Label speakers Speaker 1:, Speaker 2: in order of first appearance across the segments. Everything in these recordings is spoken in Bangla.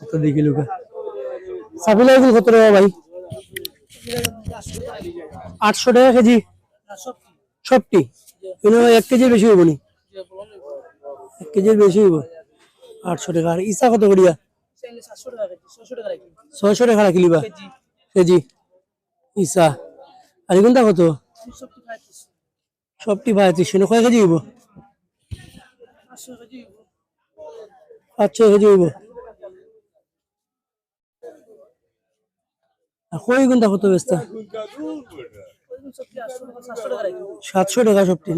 Speaker 1: তো দেখি লুকা সাবিলা এগুলো কত টাকা ভাই 800 টাকা কেজি সবটি কিন্তু 1 কেজির বেশি হইব নি 1 কেজির বেশি হইব 800 টাকা আর ইসা কত করিয়া 600 টাকা কিলিবা কেজি ইসা আর এগুনটা কত সবটি 35 কয় কেজি হইব 500 কেজি হইব আর কই গুনটা কত বেস্তা 700 টাকা সবটি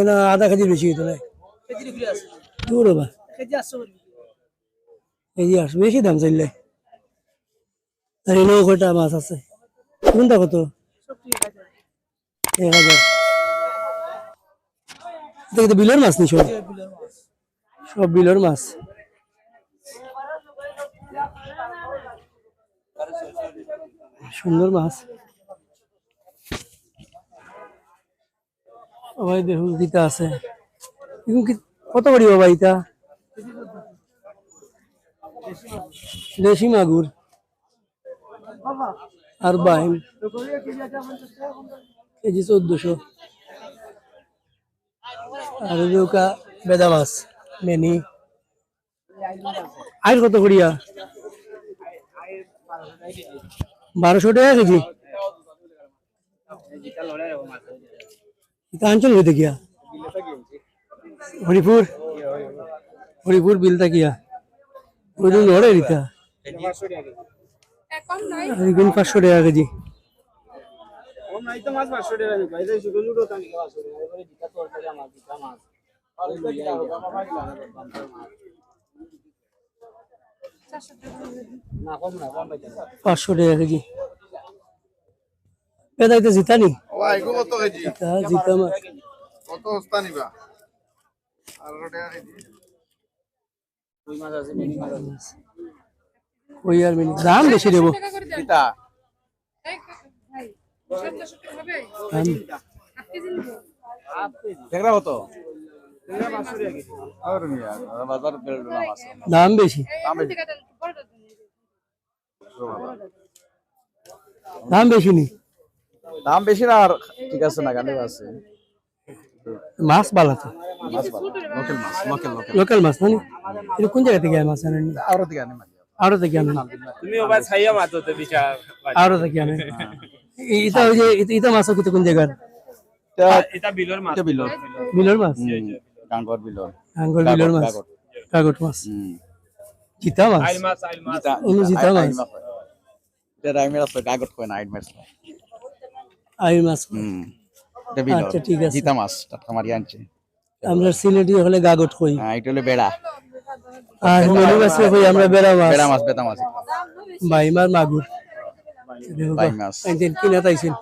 Speaker 1: না আধা কেজি বেশি হইতো না দূর বা কেজি 800 বেশি দাম চাইলে আর এনে কয়টা মাছ আছে কোনটা কত 1000 এটা তো বিলের মাছ নি সব বিলের মাছ সুন্দর মাছ ওই দেখুন দিতা আছে এখন কি কত করি বাবা এটা দেশি মাগুর আর বাইম কেজি 1400 আর ওকা বেদা মাছ মেনি আর কত করিয়া 1200 টাকা কেজি এটা অঞ্চল হইতে গিয়া হরিপুর বিলটা গিয়া ওই দিন ধরে রিতা এখন 500 টাকা কেজি পাঁচশো টাকা কেজি পেদাইতে জিতানি জিতা মাছ
Speaker 2: কত হস্তা নিবা 18 টাকা কেজি
Speaker 1: ওই আর মিনি দাম বেশি দেবো
Speaker 2: এটা দেখরা কত আর মিয়া বাজার বেরোলাম আছে
Speaker 1: দাম বেশি দাম বেশি নি
Speaker 2: দাম বেশি না আর ঠিক আছে না গানে আছে
Speaker 1: মাছ ভালো তো
Speaker 2: মাছ ভালো লোকাল মাছ
Speaker 1: লোকাল মাছ না এটা কোন জায়গা থেকে মাছ আনেন
Speaker 2: আরো থেকে আনে মাছ
Speaker 1: আরো থেকে আনেন
Speaker 3: তুমি ওবা ছাইয়া মাছ হতে বিশাল
Speaker 1: আরো থেকে আনেন এটা ওই যে এটা মাছ কত কোন জায়গার
Speaker 3: এটা বিলর মাছ
Speaker 1: বিলর মাছ
Speaker 2: গাঙ্গর বিলর
Speaker 1: মাছ কাগট মাছ জিতা মাছ
Speaker 3: আইল মাছ
Speaker 1: জিতা মাছ
Speaker 2: এটা রাইমের আছে গাগট কয় না আইড মাছ
Speaker 1: আইল মাছ
Speaker 2: এটা বিলর
Speaker 1: আচ্ছা ঠিক আছে
Speaker 2: জিতা মাছ টাটকা মারি আনছে
Speaker 1: আমরা সিলেটি হলে গাগট কই
Speaker 2: এটা হলো বেড়া
Speaker 1: আর মেনু মাছ কই আমরা বেড়া
Speaker 2: বেতা মাছ
Speaker 1: বাইমার মাগুর
Speaker 2: বাই মাছ
Speaker 1: একদিন কিনে তাইছেন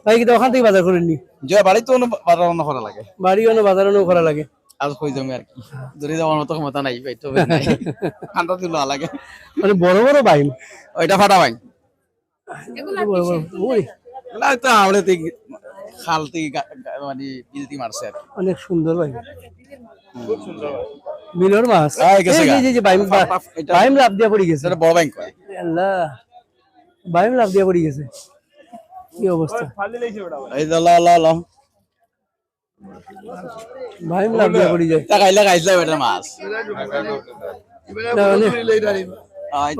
Speaker 1: ভাই কি ওখান থেকে বাজার করেন নি
Speaker 2: যে বাড়ি তো বাজার অন্য করা লাগে
Speaker 1: বাড়ি অন্য বাজার অন্য করা লাগে
Speaker 2: আজ কই জমি আর কি ধরে যাওয়ার মতো ক্ষমতা নাই ভাই তো নাই ঠান্ডা দিল লাগে
Speaker 1: মানে বড় বড় বাইম
Speaker 2: ওইটা ফাটা ভাই
Speaker 1: বড় বড় ওই
Speaker 2: না তো আমলে তে খাল থেকে মানে বিলতি মারছে আর
Speaker 1: অনেক সুন্দর ভাই খুব সুন্দর মিলর মাছ এই যে বাইম লাভ দিয়া পড়ে গেছে
Speaker 2: এটা বড় ব্যাংক কয়
Speaker 1: আল্লাহ বাইম লাভ দিয়া পড়ে গেছে কি অবস্থা
Speaker 2: এই লা লা লা
Speaker 1: বাইম লাভ দিয়া পড়ে যায়
Speaker 2: তা খাইলা খাইলা বেটা মাছ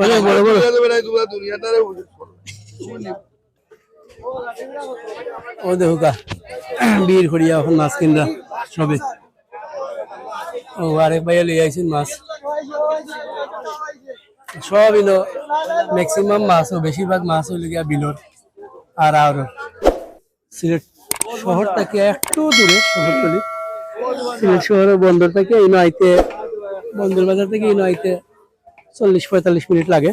Speaker 1: অনেক বড় বড় ও দেখো কা বীর করিয়া এখন মাছ কিনরা সবে ও আরেক ভাইয়া লিয়ে আইছেন মাছ সব ইলো ম্যাক্সিমাম মাছ ও বেশিরভাগ মাছ হইল গিয়া বিলর আর সিলেট শহর থেকে একটু দূরে শহরতলি সিলেট শহরের বন্দর থেকে ইনো আইতে বন্দর বাজার থেকে ইনো আইতে 40-45 মিনিট লাগে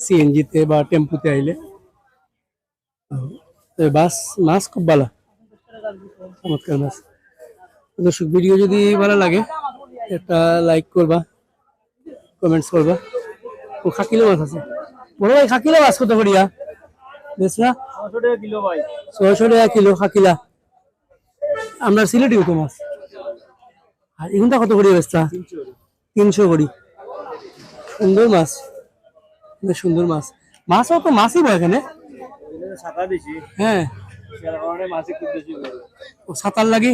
Speaker 1: সিএনজিতে বা টেম্পুতে আইলে বাস মাছ খুব ভালো চমৎকার মাছ দর্শক ভিডিও যদি ভালো লাগে একটা লাইক করবা কমেন্টস করবা ও খাকিলে মাছ আছে বড় ভাই খাকিলা মাছ কত করিয়া বেশ না 600 টাকা কিলো ভাই 600 টাকা কিলো খাকিলা আমরা সিলেটি তো মাছ আর এগুনটা কত করিয়া বেচতা 300 করি সুন্দর মাছ বেশ সুন্দর মাছ। মাছও তো মাছই বা এখানে।
Speaker 3: ছাতা দিছি
Speaker 1: হ্যাঁ,
Speaker 3: সের কারণে মাছি খুব বেশি বলে।
Speaker 1: ও সাঁতার লাগি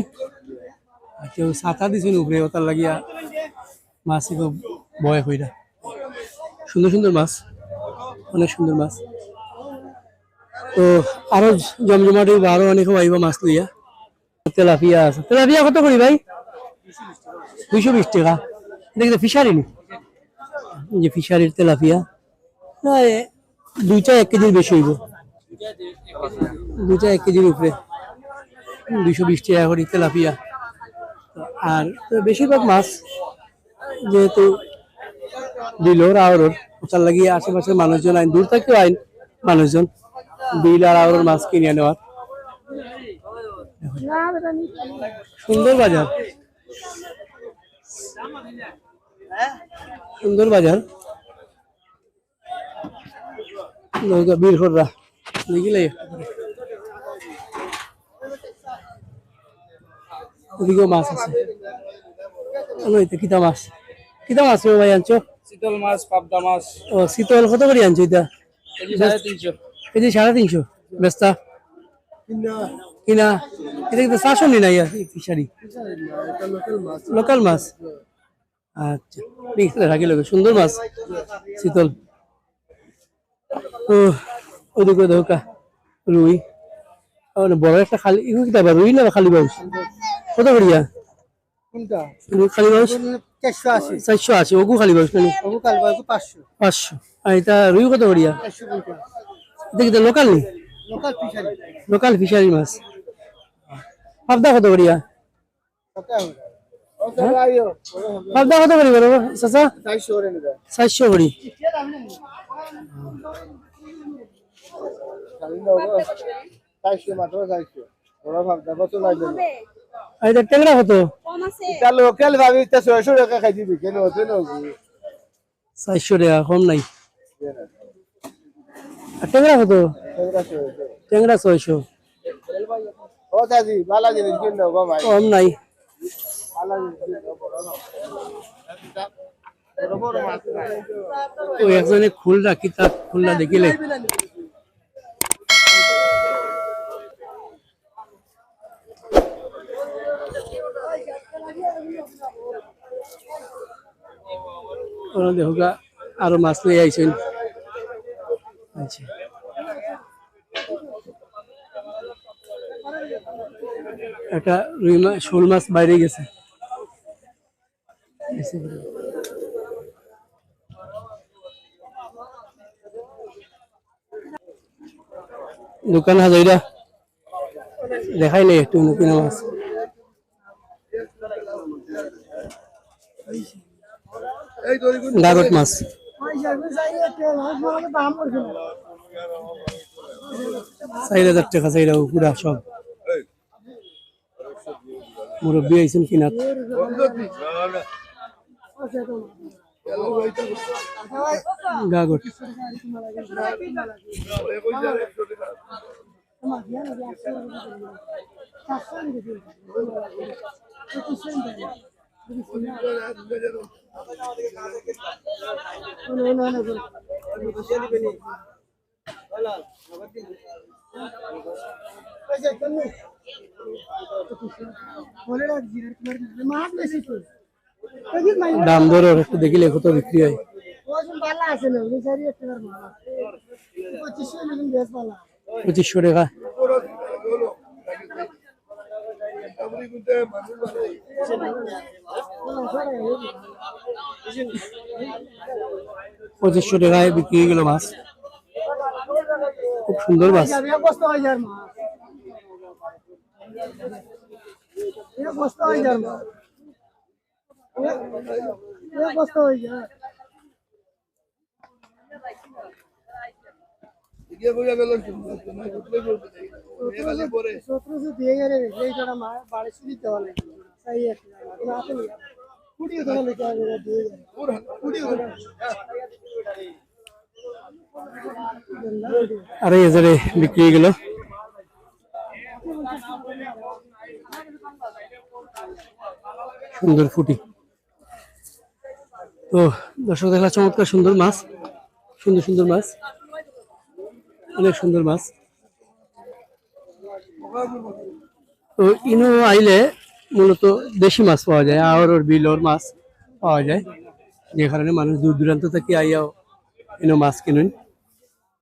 Speaker 1: কেউ ছাতা দিছেন উপরে, ওতার লাগিয়া মাছই খুব ভয় হইরা। সুন্দর সুন্দর মাছ, অনেক সুন্দর মাছ। তো আরো জমজমাটি বা আরো অনেক আইবা মাছ লইয়া। তেলাপিয়া আছে, তেলাপিয়া কত করি ভাই? 220 টাকা। দেখি ফিশারি নি, যে ফিশারির তেলাপিয়া প্রায় 2টা 1 কেজির বেশি হইব, 2টা 1 কেজির উপরে। 220 টাকা করে তেলাপিয়া। আর বেশিরভাগ মাছ যেহেতু বিলর আওরর, ওটার লাগিয়ে আশেপাশের মানুষজন আইন, দূর থেকেও আইন মানুষজন বিল আর আওরর মাছ কিনে নেওয়ার। সুন্দর বাজার, সুন্দর বাজার। বীর খররা দেখিলে ওদিকেও মাছ আছে। কিতা মাছ, কিতা মাছ ভাই আনছো?
Speaker 3: শীতল মাছ, পাবদা মাছ
Speaker 1: ও শীতল কত করে আনছো এটা?
Speaker 3: কেজি 350।
Speaker 1: কেজি 350 বেস্তা কিনা। এটা কিন্তু শাসনই নাই ফিশারি, লোকাল মাছ। আচ্ছা ঠিক আছে, রাখি লোক সুন্দর মাছ শীতল। ও ওদিকে ধোকা রুই, বড় একটা খালি কিতা রুই না খালি বাউস কত করিয়া? রুই খালি বাউস 480, ওগু খালি বাউস কেন? 500। আর এটা রুই কত করিয়া? দেখি তো লোকাল নি, লোকাল ফিশারি মাছ। পাবদা কত করিয়া? পাবদা কত করি বলো চাচা? 400 করি। আর এটা ট্যাংরা কত?
Speaker 2: লোকাল ভাবি 600 টাকা খাই দিবি কেন হতো না?
Speaker 1: 400 টাকা, কম নাই। আর ট্যাংরা কত? ট্যাংরা 600।
Speaker 2: ও দাদি ভালো জিনিস কিনো গো ভাই।
Speaker 1: কম নাই। ও একজনে খুলনা কিতাব খুলনা দেখিলে দেখো আরো মাছ লই আইছেন। আচ্ছা একটা রুই মাছ, শোল মাছ বাইরে গেছে। দোকান হাজাইরা দেখাই নাই একটু নতুন মাছ। গাগট মাছ 4000 টাকা চাইরা পুরা সব। মুরব্বী আইছেন কিনাত। গাগট দাম দর একটু দেখিলে কত বিক্রি হয়। 2500 টাকা। পঁচিশশো টাকায় বিক্রি হয়ে গেল মাছ। খুব সুন্দর মাছ। আর এই হাজারে বিক্রি হয়ে গেল। সুন্দর ফুটি। তো দর্শক দেখলা চমৎকার সুন্দর মাছ সুন্দর সুন্দর মাছ, অনেক সুন্দর মাছ। তো ইনো আইলে মূলত দেশি মাছ পাওয়া যায়, আওয়ার বিলর মাছ পাওয়া যায়, যে কারণে মানুষ দূর দূরান্ত থেকে আইয়াও ইনো মাছ কিনুন।